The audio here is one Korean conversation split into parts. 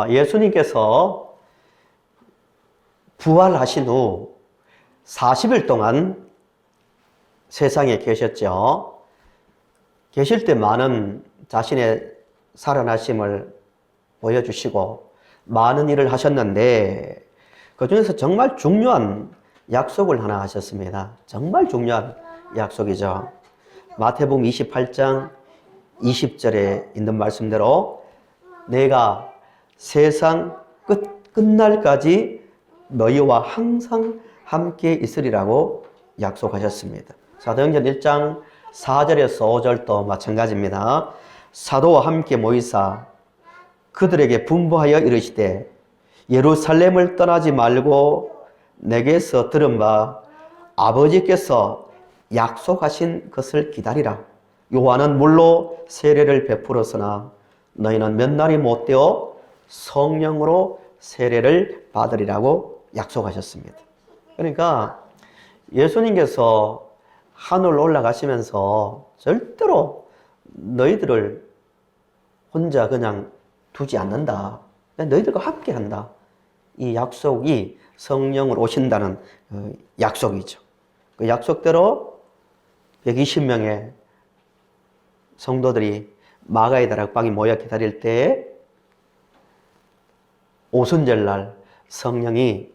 예수님께서 부활하신 후 40일 동안 세상에 계셨죠. 계실 때 많은 자신의 살아나심을 보여주시고 많은 일을 하셨는데 그 중에서 정말 중요한 약속을 하나 하셨습니다. 정말 중요한 약속이죠. 마태복음 28장 20절에 있는 말씀대로 내가 세상 끝날까지 너희와 항상 함께 있으리라고 약속하셨습니다. 사도행전 1장 4절에서 5절도 마찬가지입니다. 사도와 함께 모이사 그들에게 분부하여 이르시되 예루살렘을 떠나지 말고 내게서 들은 바 아버지께서 약속하신 것을 기다리라. 요한은 물로 세례를 베풀었으나 너희는 몇 날이 못되어 성령으로 세례를 받으리라고 약속하셨습니다. 그러니까 예수님께서 하늘 올라가시면서 절대로 너희들을 혼자 그냥 두지 않는다. 너희들과 함께 한다. 이 약속이 성령으로 오신다는 약속이죠. 그 약속대로 120명의 성도들이 마가의 다락방에 모여 기다릴 때 오순절날 성령이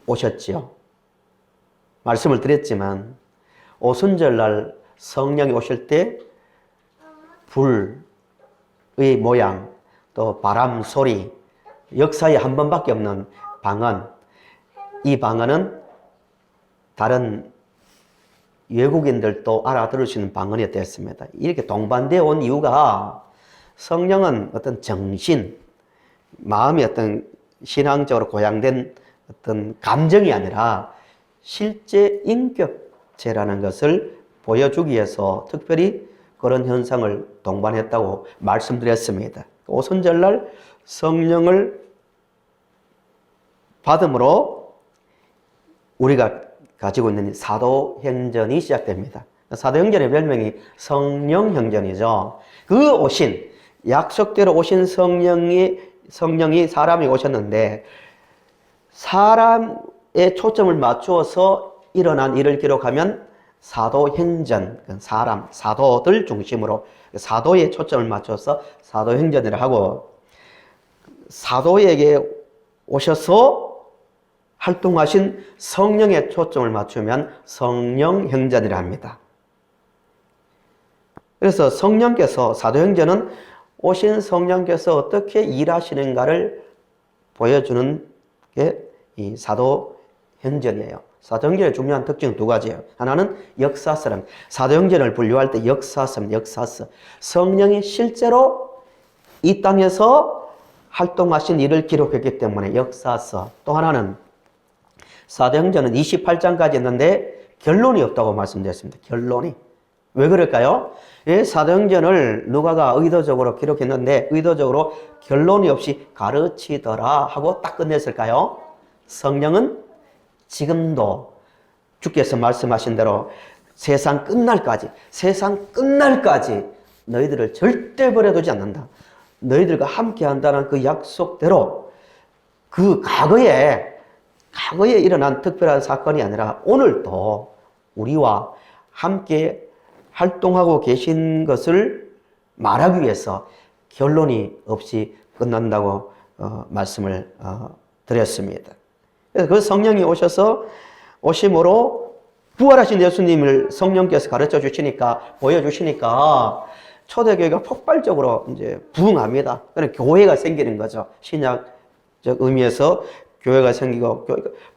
오셨지요. 말씀을 드렸지만 오순절날 성령이 오실 때 불의 모양 또 바람 소리 역사에 한 번밖에 없는 방언, 이 방언은 다른 외국인들도 알아들을 수 있는 방언이 되었습니다. 이렇게 동반되어 온 이유가 성령은 어떤 정신, 마음이 어떤 신앙적으로 고양된 어떤 감정이 아니라 실제 인격체라는 것을 보여주기 위해서 특별히 그런 현상을 동반했다고 말씀드렸습니다. 오순절날 성령을 받음으로 우리가 가지고 있는 사도행전이 시작됩니다. 사도행전의 별명이 성령행전이죠. 그 오신, 약속대로 오신 성령이 사람이 오셨는데 사람의 초점을 맞추어서 일어난 일을 기록하면 사도행전, 사도들 중심으로 사도의 초점을 맞춰서 사도행전이라 하고 사도에게 오셔서 활동하신 성령의 초점을 맞추면 성령행전이라 합니다. 그래서 성령께서 사도행전은 오신 성령께서 어떻게 일하시는가를 보여주는 게 이 사도행전이에요. 사도행전의 중요한 특징은 두 가지예요. 하나는 역사서랍니다. 사도행전을 분류할 때 역사서. 성령이 실제로 이 땅에서 활동하신 일을 기록했기 때문에 역사서. 또 하나는 사도행전은 28장까지 있는데 결론이 없다고 말씀드렸습니다. 결론이. 왜 그럴까요? 사도행전을 누가가 의도적으로 기록했는데 의도적으로 결론이 없이 가르치더라 하고 딱 끝냈을까요? 성령은 지금도 주께서 말씀하신 대로 세상 끝날까지 너희들을 절대 버려두지 않는다. 너희들과 함께 한다는 그 약속대로 그 과거에 일어난 특별한 사건이 아니라 오늘도 우리와 함께 활동하고 계신 것을 말하기 위해서 결론이 없이 끝난다고 말씀을 드렸습니다. 그래서 그 성령이 오심으로 부활하신 예수님을 성령께서 가르쳐 주시니까, 보여주시니까 초대교회가 폭발적으로 이제 부흥합니다. 그래서 교회가 생기는 거죠. 신약적 의미에서 교회가 생기고,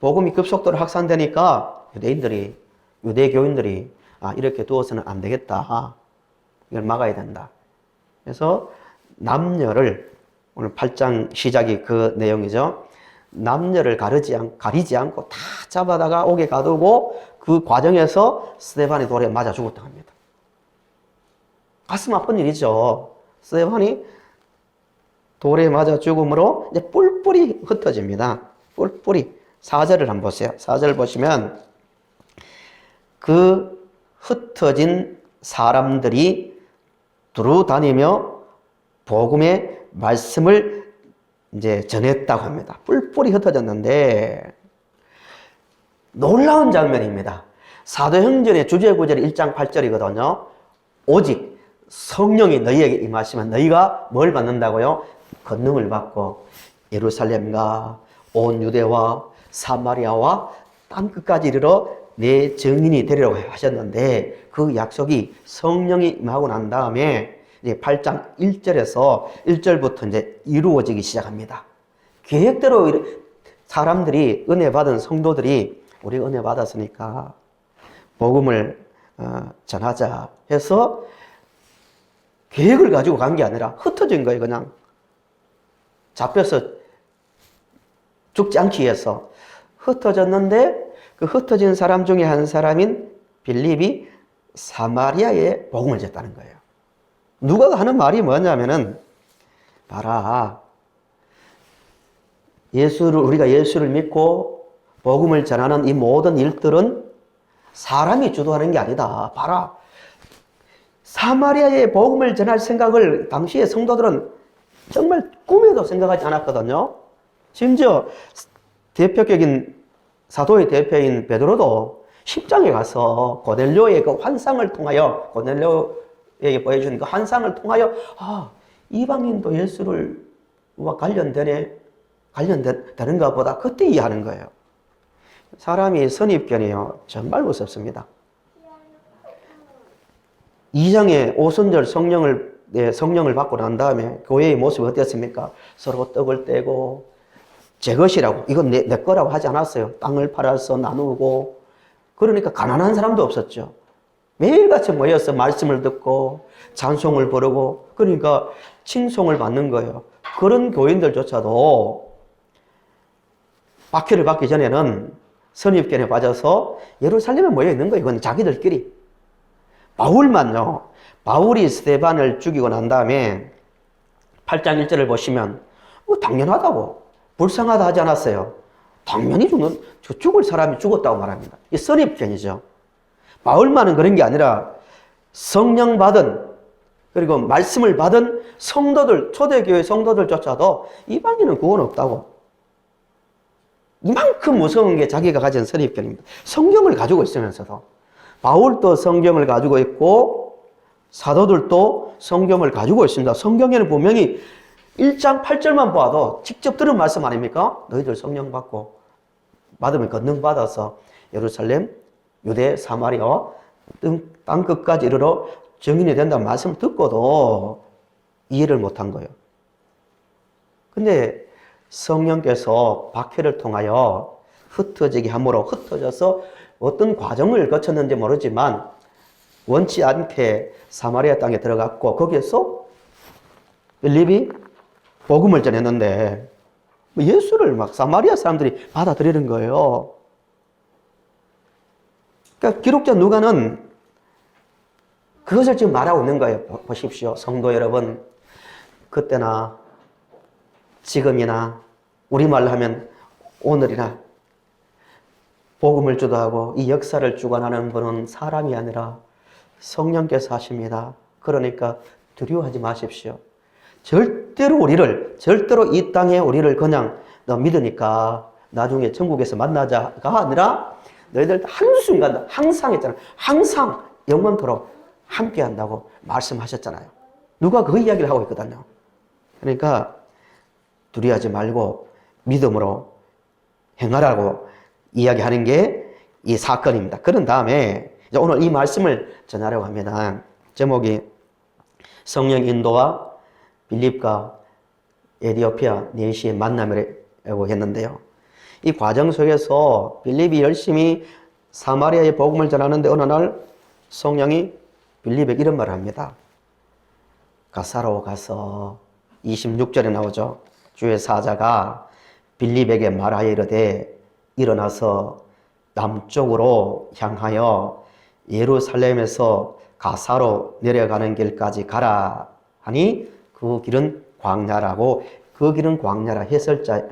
복음이 급속도로 확산되니까 유대교인들이 이렇게 두어서는 안 되겠다. 이걸 막아야 된다. 그래서 남녀를, 오늘 8장 시작이 그 내용이죠. 남녀를 가리지 않고 다 잡아다가 옥에 가두고 그 과정에서 스데반이 돌에 맞아 죽었다고 합니다. 가슴 아픈 일이죠. 스데반이 돌에 맞아 죽음으로 이제 뿔뿔이 흩어집니다. 뿔뿔이. 4절을 한번 보세요. 4절 보시면 그 흩어진 사람들이 두루 다니며 복음의 말씀을 이제 전했다고 합니다. 뿔뿔이 흩어졌는데 놀라운 장면입니다. 사도행전의 주제구절이 1장 8절이거든요. 오직 성령이 너희에게 임하시면 너희가 뭘 받는다고요? 권능을 받고 예루살렘과 온 유대와 사마리아와 땅끝까지 이르러 내 증인이 되리라고 하셨는데 그 약속이 성령이 임하고 난 다음에 이제 8장 1절에서 1절부터 이제 이루어지기 시작합니다. 계획대로 사람들이 은혜 받은 성도들이 우리 은혜 받았으니까 복음을 전하자 해서 계획을 가지고 간 게 아니라 흩어진 거예요. 그냥 잡혀서 죽지 않기 위해서 흩어졌는데 그 흩어진 사람 중에 한 사람인 빌립이 사마리아에 복음을 전했다는 거예요. 누가 하는 말이 뭐냐면은 봐라, 우리가 예수를 믿고 복음을 전하는 이 모든 일들은 사람이 주도하는 게 아니다. 봐라, 사마리아에 복음을 전할 생각을 당시의 성도들은 정말 꿈에도 생각하지 않았거든요. 심지어 대표격인 사도의 대표인 베드로도 10장에 가서 고넬료의 그 환상을 통하여, 고넬료에게 보여준 그 환상을 통하여 이방인도 예수와 관련되는가 보다 그때 이해하는 거예요. 사람이 선입견이요 정말 무섭습니다. 2장에 오순절 성령을 받고 난 다음에 교회의 모습이 어땠습니까? 서로 떡을 떼고 제 것이라고, 이건 내 거라고 하지 않았어요. 땅을 팔아서 나누고. 그러니까 가난한 사람도 없었죠. 매일같이 모여서 말씀을 듣고 찬송을 부르고, 그러니까 칭송을 받는 거예요. 그런 교인들조차도 박해를 받기 전에는 선입견에 빠져서 예루살렘에 모여 있는 거예요. 이건 자기들끼리. 바울만요, 바울이 스데반을 죽이고 난 다음에 8장 1절을 보시면 당연하다고, 불쌍하다 하지 않았어요. 당연히 죽을 사람이 죽었다고 말합니다. 이 선입견이죠. 바울만은 그런 게 아니라 성령 받은, 그리고 말씀을 받은 성도들, 초대교회 성도들조차도 이방인은 구원 없다고. 이만큼 무서운 게 자기가 가진 선입견입니다. 성경을 가지고 있으면서도. 바울도 성경을 가지고 있고 사도들도 성경을 가지고 있습니다. 성경에는 분명히 1장 8절만 봐도 직접 들은 말씀 아닙니까? 너희들 성령 받으면 권능 받아서 예루살렘, 유대, 사마리아와 땅끝까지 이르러 증인이 된다는 말씀을 듣고도 이해를 못한 거예요. 근데 성령께서 박해를 통하여 흩어지게 함으로 흩어져서 어떤 과정을 거쳤는지 모르지만 원치 않게 사마리아 땅에 들어갔고, 거기에서 빌립이 복음을 전했는데 예수를 막 사마리아 사람들이 받아들이는 거예요. 그러니까 기록자 누가는 그것을 지금 말하고 있는 거예요. 보십시오. 성도 여러분, 그때나 지금이나 우리말로 하면 오늘이나 복음을 주도하고 이 역사를 주관하는 분은 사람이 아니라 성령께서 하십니다. 그러니까 두려워하지 마십시오. 절대로 이 땅에 우리를 그냥 너 믿으니까 나중에 천국에서 만나자가 아니라 너희들 한순간 항상 했잖아요. 항상 영원토록 함께 한다고 말씀하셨잖아요. 누가 그 이야기를 하고 있거든요. 그러니까 두려워하지 말고 믿음으로 행하라고 이야기하는 게 이 사건입니다. 그런 다음에 이제 오늘 이 말씀을 전하려고 합니다. 제목이 성령 인도와 빌립과 에디오피아 내시의 만남이라고 했는데요. 이 과정 속에서 빌립이 열심히 사마리아의 복음을 전하는데 어느 날 성령이 빌립에게 이런 말을 합니다. 가사로 가서 26절에 나오죠. 주의 사자가 빌립에게 말하여 이르되 일어나서 남쪽으로 향하여 예루살렘에서 가사로 내려가는 길까지 가라 하니 그 길은 광야라고, 그 길은 광야라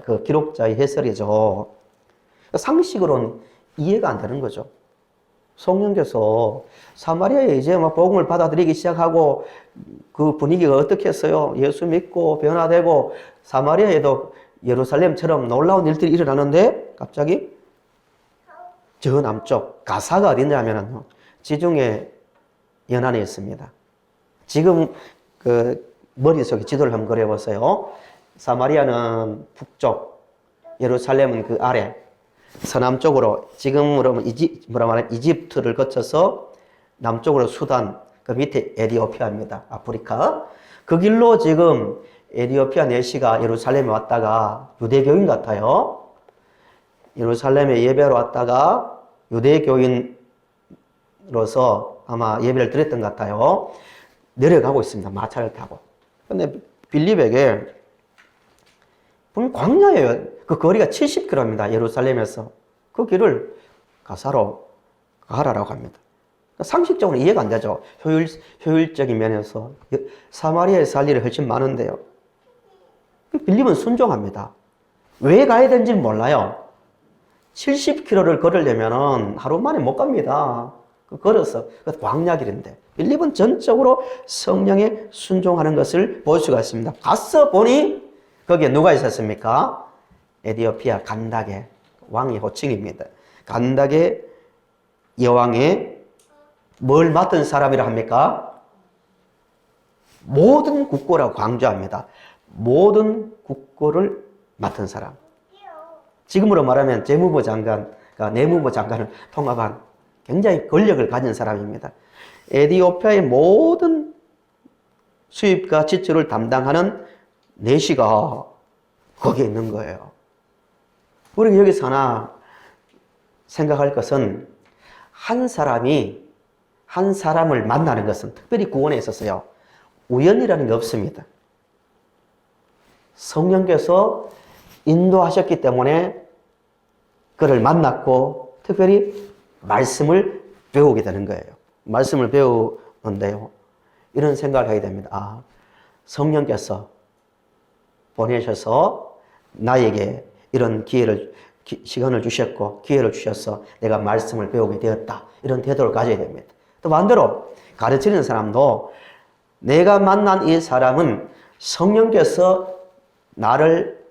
그 기록자의 해설이죠. 상식으로는 이해가 안 되는 거죠. 성령께서 사마리아에 이제 막 복음을 받아들이기 시작하고 그 분위기가 어떻겠어요? 예수 믿고 변화되고 사마리아에도 예루살렘처럼 놀라운 일들이 일어나는데 갑자기 저 남쪽 가사가 어디냐면은 지중해 연안에 있습니다. 지금 그 머릿속에 지도를 한번 그려보세요. 사마리아는 북쪽, 예루살렘은 그 아래, 서남쪽으로 지금으로 말하면 이집트를 거쳐서 남쪽으로 수단, 그 밑에 에티오피아입니다. 아프리카. 그 길로 지금 에티오피아 내시가 예루살렘에 왔다가 유대교인 같아요. 예루살렘에 예배하러 왔다가 유대교인으로서 아마 예배를 드렸던 것 같아요. 내려가고 있습니다. 마차를 타고. 근데 빌립에게 광야예요. 그 거리가 70km입니다. 예루살렘에서. 그 길을 가사로 가라라고 합니다. 상식적으로 이해가 안 되죠. 효율적인 면에서. 사마리아에 살 일이 훨씬 많은데요. 빌립은 순종합니다. 왜 가야 되는지 몰라요. 70km를 걸으려면 하루 만에 못 갑니다. 걸어서. 광야길인데. 빌립은 전적으로 성령에 순종하는 것을 볼 수가 있습니다. 가서 보니 거기에 누가 있었습니까? 에티오피아 간다게 왕의 호칭입니다. 간다게 여왕의 뭘 맡은 사람이라 합니까? 모든 국고라고 강조합니다. 모든 국고를 맡은 사람. 지금으로 말하면 재무부 장관과 내무부 장관을 통합한 굉장히 권력을 가진 사람입니다. 에티오피아의 모든 수입과 지출을 담당하는 내시가 거기에 있는 거예요. 우리가 여기서 하나 생각할 것은 한 사람이 한 사람을 만나는 것은 특별히 구원에 있어서요. 우연이라는 게 없습니다. 성령께서 인도하셨기 때문에 그를 만났고 특별히 말씀을 배우게 되는 거예요. 말씀을 배우는데요. 이런 생각을 하게 됩니다. 아, 성령께서 보내셔서 나에게 이런 시간을 주셨고 기회를 주셔서 내가 말씀을 배우게 되었다. 이런 태도를 가져야 됩니다. 또 반대로 가르치는 사람도 내가 만난 이 사람은 성령께서 나를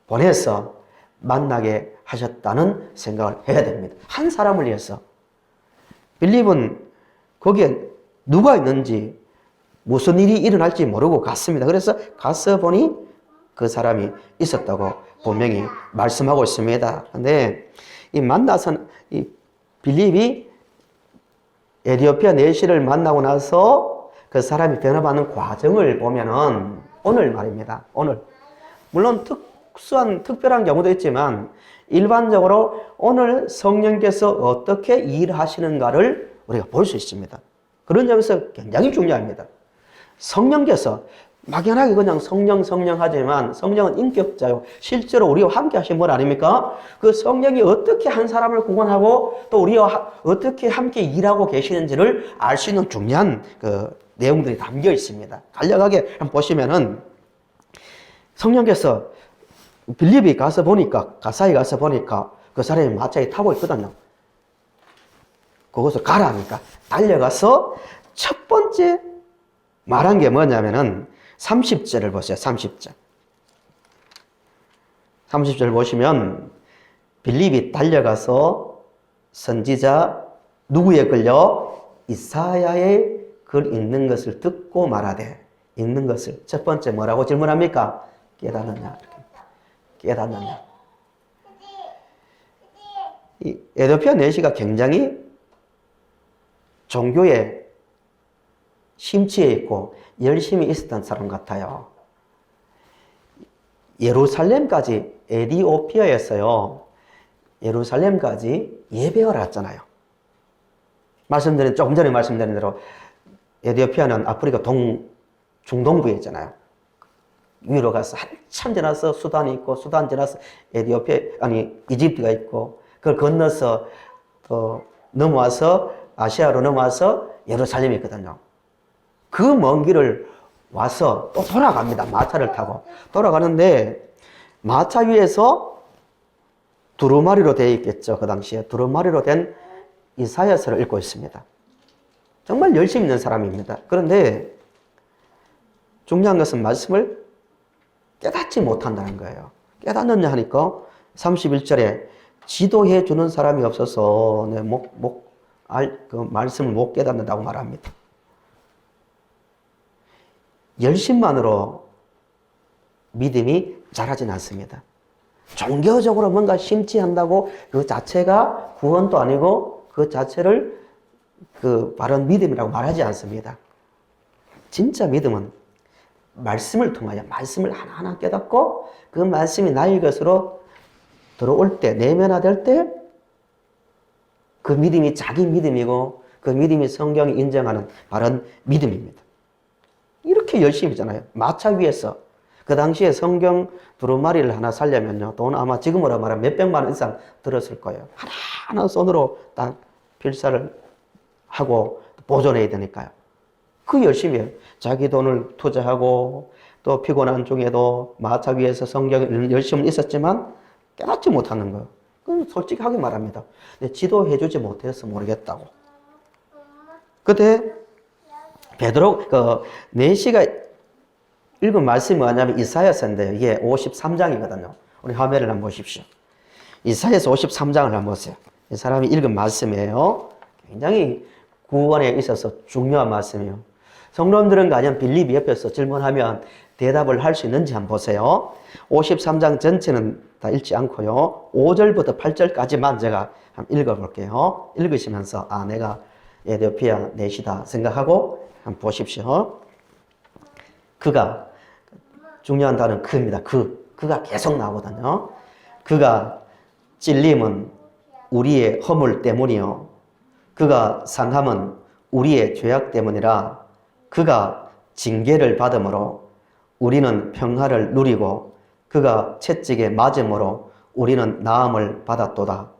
보내서 만나게 하셨다는 생각을 해야 됩니다. 한 사람을 위해서. 빌립은 거기에 누가 있는지 무슨 일이 일어날지 모르고 갔습니다. 그래서 가서 보니 그 사람이 있었다고 분명히 말씀하고 있습니다. 근데 이 만나서 이 빌립이 에티오피아 내시를 만나고 나서 그 사람이 변화받는 과정을 보면은 오늘 말입니다. 오늘. 물론 특별한 경우도 있지만 일반적으로 오늘 성령께서 어떻게 일하시는가를 우리가 볼 수 있습니다. 그런 점에서 굉장히 중요합니다. 성령께서 막연하게 그냥 성령 하지만 성령은 인격자요. 실제로 우리와 함께 하신 분 아닙니까? 그 성령이 어떻게 한 사람을 구원하고 또 우리와 어떻게 함께 일하고 계시는지를 알 수 있는 중요한 그 내용들이 담겨 있습니다. 간략하게 한번 보시면은 성령께서 빌립이 가서 보니까 가사에 가서 보니까 그 사람이 마차에 타고 있거든요. 그것을 가라 하니까 달려가서 첫 번째 말한 게 뭐냐면은 30절을 보세요. 30절. 30절 보시면 빌립이 달려가서 선지자 누구에 끌려 이사야의 글 읽는 것을 듣고 말하되 읽는 것을 첫 번째 뭐라고 질문합니까? 깨닫느냐? 깨닫느냐? 이 에티오피아 내시가 굉장히 종교에 심취해 있고 열심히 있었던 사람 같아요. 예루살렘까지 에티오피아에서요. 예루살렘까지 예배하러 왔잖아요. 조금 전에 말씀드린 대로 에티오피아는 아프리카 중동부에 있잖아요. 위로 가서 한참 지나서 수단이 있고 수단 지나서 이집트가 있고 그걸 건너서 또 넘어와서 아시아로 넘어와서 예루살렘이 있거든요. 그 먼 길을 와서 또 돌아갑니다. 마차를 타고. 돌아가는데 마차 위에서 두루마리로 되어 있겠죠. 그 당시에 두루마리로 된 이사야서를 읽고 있습니다. 정말 열심히 있는 사람입니다. 그런데 중요한 것은 말씀을 깨닫지 못한다는 거예요. 깨닫느냐 하니까 31절에 지도해 주는 사람이 없어서 그 말씀을 못 깨닫는다고 말합니다. 열심만으로 믿음이 자라진 않습니다. 종교적으로 뭔가 심취한다고 그 자체가 구원도 아니고 그 자체를 그 바른 믿음이라고 말하지 않습니다. 진짜 믿음은 말씀을 통하여 말씀을 하나하나 깨닫고 그 말씀이 나의 것으로 들어올 때, 내면화될 때 그 믿음이 자기 믿음이고 그 믿음이 성경이 인정하는 바른 믿음입니다. 이렇게 열심히잖아요. 마차 위에서 그 당시에 성경 두루마리를 하나 살려면요, 돈 아마 지금으로 말하면 몇백만 원 이상 들었을 거예요. 하나하나 손으로 딱 필사를 하고 보존해야 되니까요. 그 열심히 해요. 자기 돈을 투자하고 또 피곤한 중에도 마차 위에서 성경을 열심히 있었지만 깨닫지 못하는 거예요. 그건 솔직하게 말합니다. 지도해주지 못해서 모르겠다고. 그때 베드로, 4시가 읽은 말씀이 뭐냐면 이사야서인데요. 이게 53장이거든요. 우리 화면을 한번 보십시오. 이사야서 53장을 한번 보세요. 이 사람이 읽은 말씀이에요. 굉장히 구원에 있어서 중요한 말씀이에요. 성도님들은 과연 빌립이 옆에서 질문하면 대답을 할 수 있는지 한번 보세요. 53장 전체는 다 읽지 않고요. 5절부터 8절까지만 제가 한번 읽어볼게요. 읽으시면서 내가 에디오피아 넷이다 생각하고 한번 보십시오. 그가, 중요한 단어는 그입니다. 그가 계속 나오거든요. 그가 찔림은 우리의 허물 때문이요. 그가 상함은 우리의 죄악 때문이라. 그가 징계를 받음으로 우리는 평화를 누리고 그가 채찍에 맞음으로 우리는 나음을 받았도다.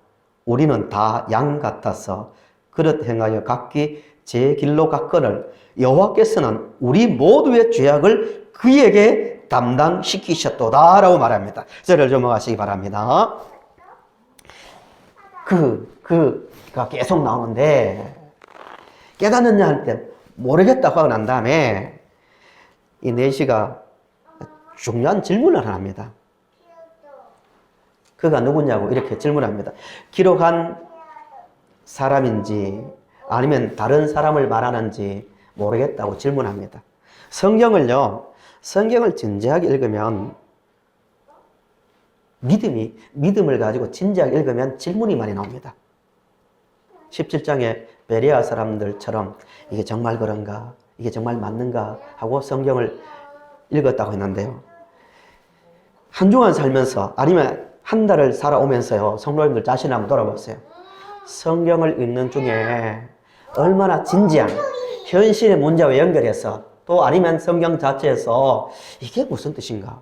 우리는 다 양 같아서 그릇 행하여 각기 제 길로 갔거늘 여호와께서는 우리 모두의 죄악을 그에게 담당시키셨도다 라고 말합니다. 저를 넘어가시기 바랍니다. 그가 계속 나오는데 깨닫느냐 할 때 모르겠다고 하고 난 다음에 이 4시가 중요한 질문을 하나 합니다. 그가 누구냐고 이렇게 질문합니다. 기록한 사람인지 아니면 다른 사람을 말하는지 모르겠다고 질문합니다. 성경을 진지하게 읽으면 믿음을 가지고 진지하게 읽으면 질문이 많이 나옵니다. 17장에 베레아 사람들처럼 이게 정말 그런가? 이게 정말 맞는가? 하고 성경을 읽었다고 했는데요. 한 주간 살면서 아니면 한 달을 살아오면서요. 성도님들 자신 한번 돌아보세요. 성경을 읽는 중에 얼마나 진지한 현실의 문제와 연결해서 또 아니면 성경 자체에서 이게 무슨 뜻인가?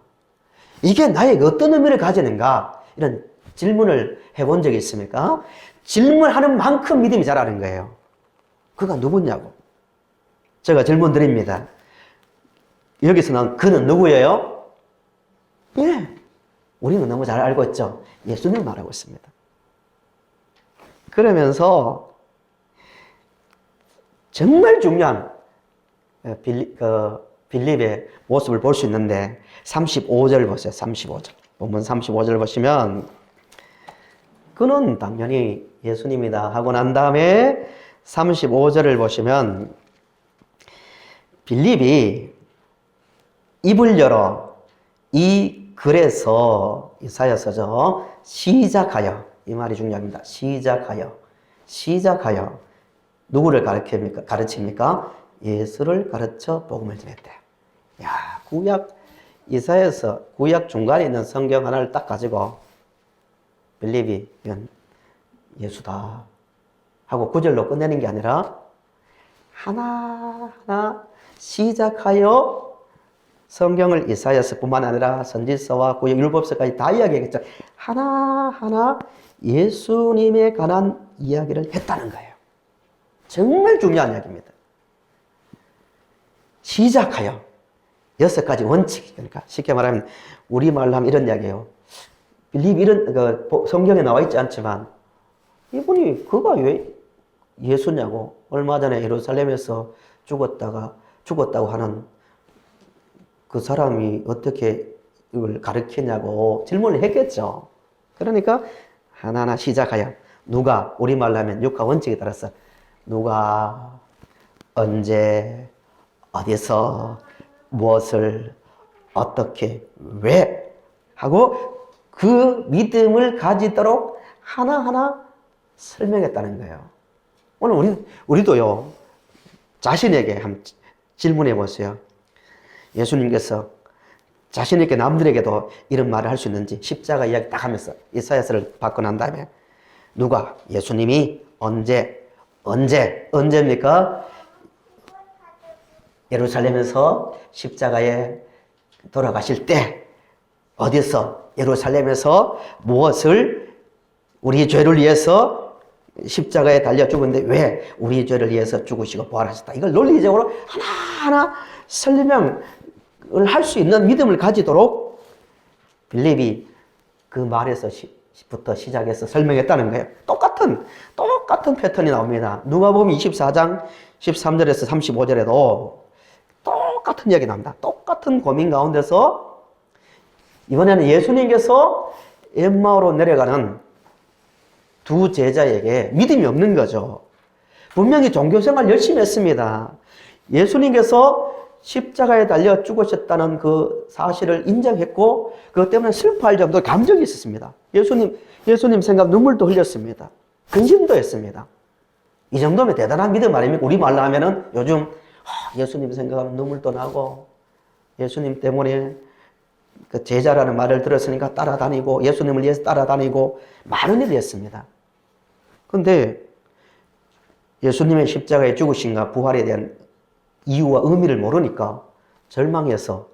이게 나에게 어떤 의미를 가지는가? 이런 질문을 해본 적이 있습니까? 질문하는 만큼 믿음이 자라는 거예요. 그가 누구냐고. 제가 질문 드립니다. 여기서는 그는 누구예요? 예. 우리는 너무 잘 알고 있죠. 예수님을 말하고 있습니다. 그러면서 정말 중요한 빌립의 모습을 볼 수 있는데 35절 보세요. 35절. 본문 35절 보시면 그는 당연히 예수님이다 하고 난 다음에 35절을 보시면 빌립이 입을 열어 이 글에서 이사야서죠. 시작하여 이 말이 중요합니다. 시작하여 누구를 가르칩니까? 예수를 가르쳐 복음을 전했대. 야, 구약 이사야서 구약 중간에 있는 성경 하나를 딱 가지고 빌립이 이건 예수다 하고 구절로 끝내는 게 아니라 하나하나 시작하여 성경을 이사야서뿐만 아니라 선지서와 구약 율법서까지 다 이야기했죠. 하나하나 예수님에 관한 이야기를 했다는 거예요. 정말 중요한 이야기입니다. 시작하여 6가지 원칙. 그러니까 쉽게 말하면 우리말로 하면 이런 이야기예요. 빌립 이런 성경에 나와 있지 않지만 이분이 그가 왜 예수냐고. 얼마 전에 예루살렘에서 죽었다고 하는 그 사람이 어떻게 가르치냐고 질문을 했겠죠. 그러니까 하나하나 시작하여 누가, 우리말로 하면 육하 원칙에 따라서 누가, 언제, 어디서, 무엇을, 어떻게, 왜 하고 그 믿음을 가지도록 하나하나 설명했다는 거예요. 오늘 우리도요, 자신에게 한번 질문해 보세요. 예수님께서 자신에게 남들에게도 이런 말을 할 수 있는지 십자가 이야기 딱 하면서 이사야서를 받고 난 다음에 누가, 예수님이 언제입니까? 예루살렘에서 십자가에 돌아가실 때, 어디서? 예루살렘에서 무엇을, 우리 죄를 위해서 십자가에 달려 죽었는데 왜 우리 죄를 위해서 죽으시고 부활하셨다. 이걸 논리적으로 하나하나 설명을 할 수 있는 믿음을 가지도록 빌립이 그 말에서부터 시작해서 설명했다는 거예요. 똑같은 패턴이 나옵니다. 누가복음 24장 13절에서 35절에도 똑같은 이야기 나옵니다. 똑같은 고민 가운데서 이번에는 예수님께서 엠마오로 내려가는 두 제자에게 믿음이 없는 거죠. 분명히 종교생활 열심히 했습니다. 예수님께서 십자가에 달려 죽으셨다는 그 사실을 인정했고 그것 때문에 슬퍼할 정도의 감정이 있었습니다. 예수님 생각 눈물도 흘렸습니다. 근심도 했습니다. 이 정도면 대단한 믿음 아닙니까? 우리 말로 하면은 요즘 예수님 생각하면 눈물도 나고 예수님 때문에 그 제자라는 말을 들었으니까 따라다니고 예수님을 위해서 따라다니고 많은 일을 했습니다. 그런데 예수님의 십자가에 죽으신가 부활에 대한 이유와 의미를 모르니까 절망해서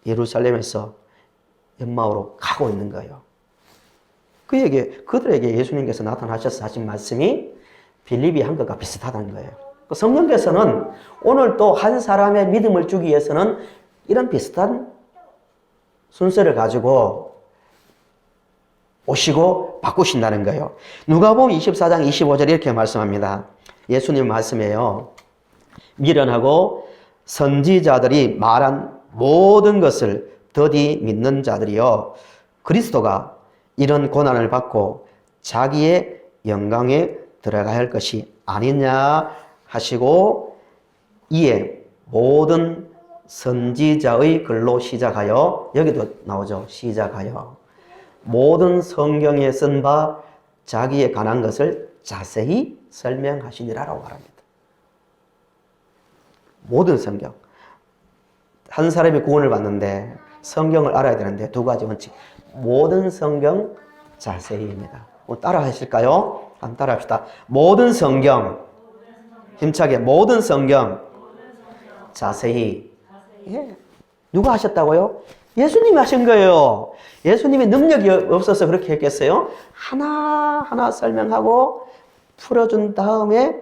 예루살렘에서 엠마오로 가고 있는 거예요. 그들에게 예수님께서 나타나셔서 하신 말씀이 빌립이 한 것과 비슷하다는 거예요. 성령께서는 오늘 또 한 사람의 믿음을 주기 위해서는 이런 비슷한 순서를 가지고 오시고 바꾸신다는 거예요. 누가복음 24장 25절 이렇게 말씀합니다. 예수님 말씀이에요. 미련하고 선지자들이 말한 모든 것을 더디 믿는 자들이여 그리스도가 이런 고난을 받고 자기의 영광에 들어가야 할 것이 아니냐 하시고 이에 모든 선지자의 글로 시작하여, 여기도 나오죠. 시작하여 모든 성경에 쓴 바 자기에 관한 것을 자세히 설명하시니라라고 말합니다. 모든 성경. 한 사람이 구원을 받는데 성경을 알아야 되는데 두 가지 원칙. 모든 성경 자세히입니다. 따라 하실까요? 한번 따라 합시다. 모든 성경. 힘차게. 모든 성경 자세히. 예. 누가 하셨다고요? 예수님이 하신 거예요. 예수님이 능력이 없어서 그렇게 했겠어요? 하나하나 설명하고 풀어준 다음에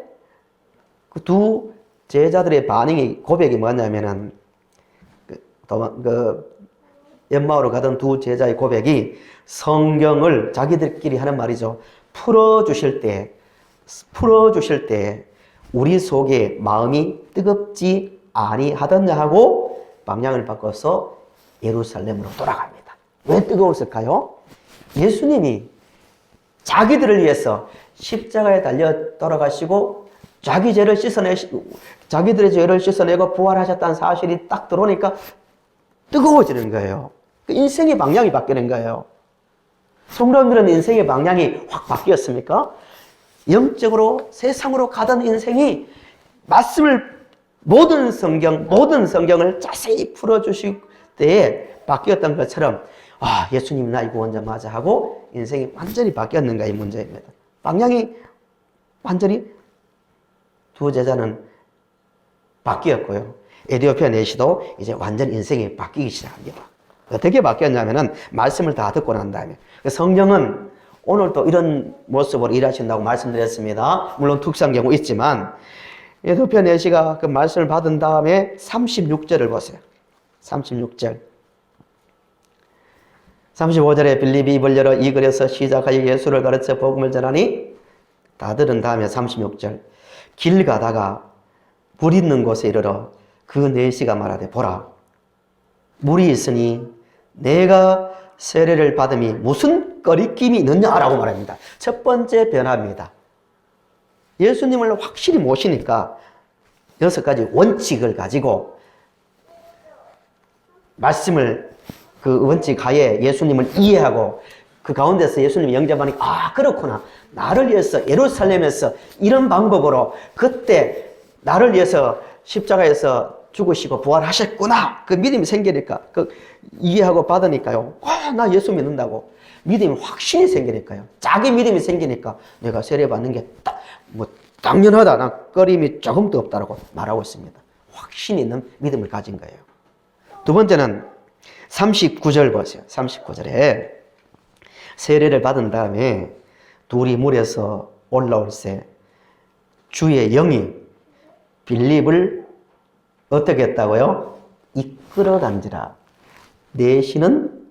그 두 제자들의 고백이 뭐냐면은 엠마오로 가던 두 제자의 고백이 성경을 자기들끼리 하는 말이죠. 풀어주실 때 우리 속에 마음이 뜨겁지 아니하더냐 하고 방향을 바꿔서 예루살렘으로 돌아갑니다. 왜 뜨거웠을까요? 예수님이 자기들을 위해서 십자가에 달려 돌아가시고 자기들의 죄를 씻어내고 부활하셨다는 사실이 딱 들어오니까 뜨거워지는 거예요. 인생의 방향이 바뀌는 거예요. 성도님들은 인생의 방향이 확 바뀌었습니까? 영적으로 세상으로 가던 인생이 모든 성경을 자세히 풀어주실 때에 바뀌었던 것처럼 예수님이 나의 구원자 맞아 하고 인생이 완전히 바뀌었는가 이 문제입니다. 방향이 완전히 두 제자는 바뀌었고요. 에디오피아 내시도 이제 완전 인생이 바뀌기 시작합니다. 어떻게 바뀌었냐면은 말씀을 다 듣고 난 다음에 성령은 오늘도 이런 모습으로 일하신다고 말씀드렸습니다. 물론 특수한 경우 있지만 에디오피아 내시가 그 말씀을 받은 다음에 36절을 보세요. 36절 35절에 빌립이 입을 열어 이 글에서 시작하여 예수를 가르쳐 복음을 전하니 다 들은 다음에 36절 길 가다가 물 있는 곳에 이르러 그 내시가 말하되 보라 물이 있으니 내가 세례를 받음이 무슨 거리낌이 있느냐라고 말합니다. 첫 번째 변화입니다. 예수님을 확실히 모시니까 6가지 원칙을 가지고 말씀을 그 원칙 하에 예수님을 이해하고 그 가운데서 예수님이 영접하니까 아 그렇구나. 나를 위해서 예루살렘에서 이런 방법으로 그때 나를 위해서 십자가에서 죽으시고 부활하셨구나. 그 믿음이 생기니까 그 이해하고 받으니까요. 나 예수 믿는다고 믿음이 확신이 생기니까요. 자기 믿음이 생기니까 내가 세례 받는 게 뭐 당연하다. 나 꺼림이 조금도 없다라고 말하고 있습니다. 확신 있는 믿음을 가진 거예요. 두 번째는 39절 보세요. 39절에 세례를 받은 다음에 둘이 물에서 올라올세 주의 영이 빌립을 어떻게 했다고요? 이끌어 간지라. 내시는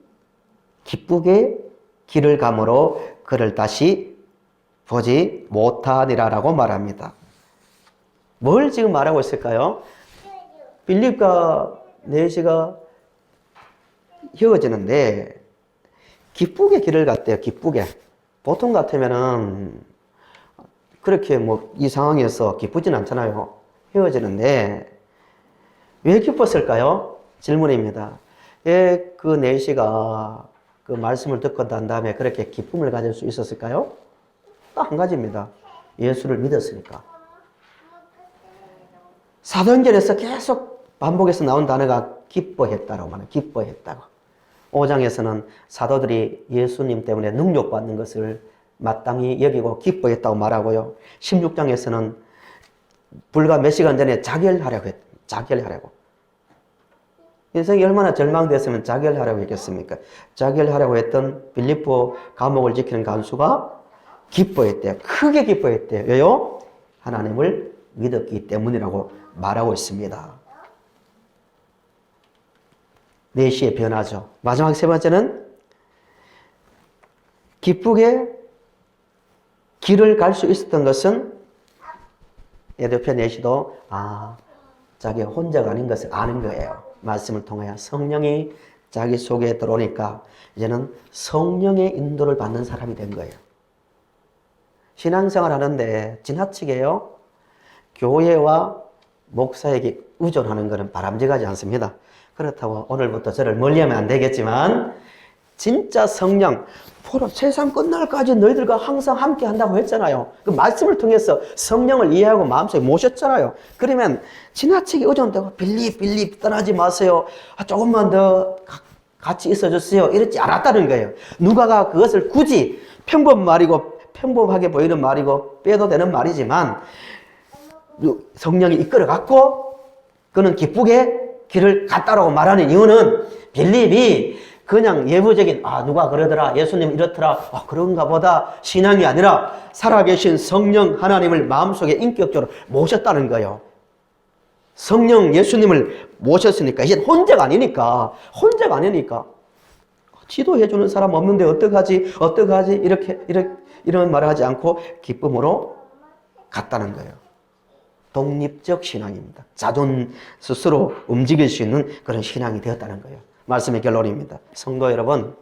기쁘게 길을 가므로 그를 다시 보지 못하니라라고 말합니다. 뭘 지금 말하고 있을까요? 빌립과 내시가 헤어지는데 기쁘게 길을 갔대요. 기쁘게. 보통 같으면은 그렇게 뭐 이 상황에서 기쁘진 않잖아요. 헤어지는데 왜 기뻤을까요? 질문입니다. 왜 그 내시가 그 말씀을 듣고 난 다음에 그렇게 기쁨을 가질 수 있었을까요? 딱 한 가지입니다. 예수를 믿었으니까. 사도행전에서 계속 반복해서 나온 단어가 기뻐했다라고 말해요. 기뻐했다고. 5장에서는 사도들이 예수님 때문에 능력받는 것을 마땅히 여기고 기뻐했다고 말하고요. 16장에서는 불과 몇 시간 전에 자결하려고 했다. 자결하려고. 인생이 얼마나 절망됐으면 자결하려고 했겠습니까? 자결하려고 했던 빌립보 감옥을 지키는 간수가 기뻐했대요. 크게 기뻐했대요. 왜요? 하나님을 믿었기 때문이라고 말하고 있습니다. 4시의 변화죠. 마지막 세 번째는 기쁘게 길을 갈 수 있었던 것은 에도피아 내시도 자기가 혼자가 아닌 것을 아는 거예요. 말씀을 통하여 성령이 자기 속에 들어오니까 이제는 성령의 인도를 받는 사람이 된 거예요. 신앙생활 하는데 지나치게요. 교회와 목사에게 의존하는 것은 바람직하지 않습니다. 그렇다고 오늘부터 저를 멀리하면 안 되겠지만 진짜 성령 세상 끝날까지 너희들과 항상 함께 한다고 했잖아요. 그 말씀을 통해서 성령을 이해하고 마음속에 모셨잖아요. 그러면 지나치게 의존되고 빌립 떠나지 마세요. 조금만 더 같이 있어주세요. 이렇지 않았다는 거예요. 누가가 그것을 굳이 평범하게 보이는 말이고 빼도 되는 말이지만 성령이 이끌어갔고 그는 기쁘게 길을 갔다라고 말하는 이유는 빌립이 그냥 예부적인 누가 그러더라 예수님 이렇더라 그런가 보다 신앙이 아니라 살아계신 성령 하나님을 마음속에 인격적으로 모셨다는 거예요. 성령 예수님을 모셨으니까 이제 혼자가 아니니까 지도해주는 사람 없는데 어떡하지 이런 말을 하지 않고 기쁨으로 갔다는 거예요. 독립적 신앙입니다. 자존 스스로 움직일 수 있는 그런 신앙이 되었다는 거예요. 말씀의 결론입니다. 성도 여러분,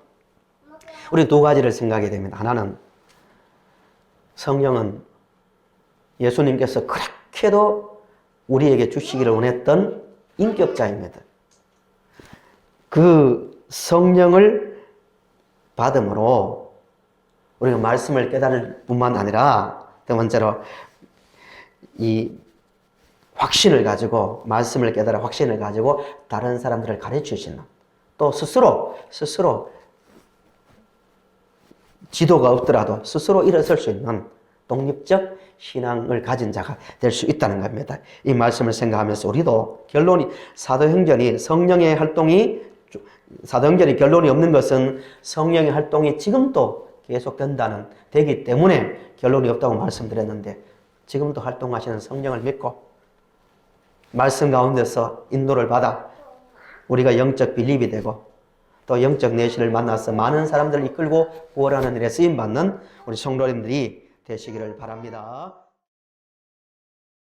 우리 두 가지를 생각하게 됩니다. 하나는 성령은 예수님께서 그렇게도 우리에게 주시기를 원했던 인격자입니다. 그 성령을 받음으로 우리가 말씀을 깨달을 뿐만 아니라 두 번째로 이 확신을 가지고 말씀을 깨달아 확신을 가지고 다른 사람들을 가르쳐 주시는 또 스스로 지도가 없더라도 스스로 일어설 수 있는 독립적 신앙을 가진 자가 될 수 있다는 겁니다. 이 말씀을 생각하면서 우리도 사도행전이 결론이 없는 것은 성령의 활동이 지금도 되기 때문에 결론이 없다고 말씀드렸는데 지금도 활동하시는 성령을 믿고 말씀 가운데서 인도를 받아 우리가 영적 빌립이 되고 또 영적 내시를 만나서 많은 사람들을 이끌고 구원하는 일에 쓰임받는 우리 성도님들이 되시기를 바랍니다.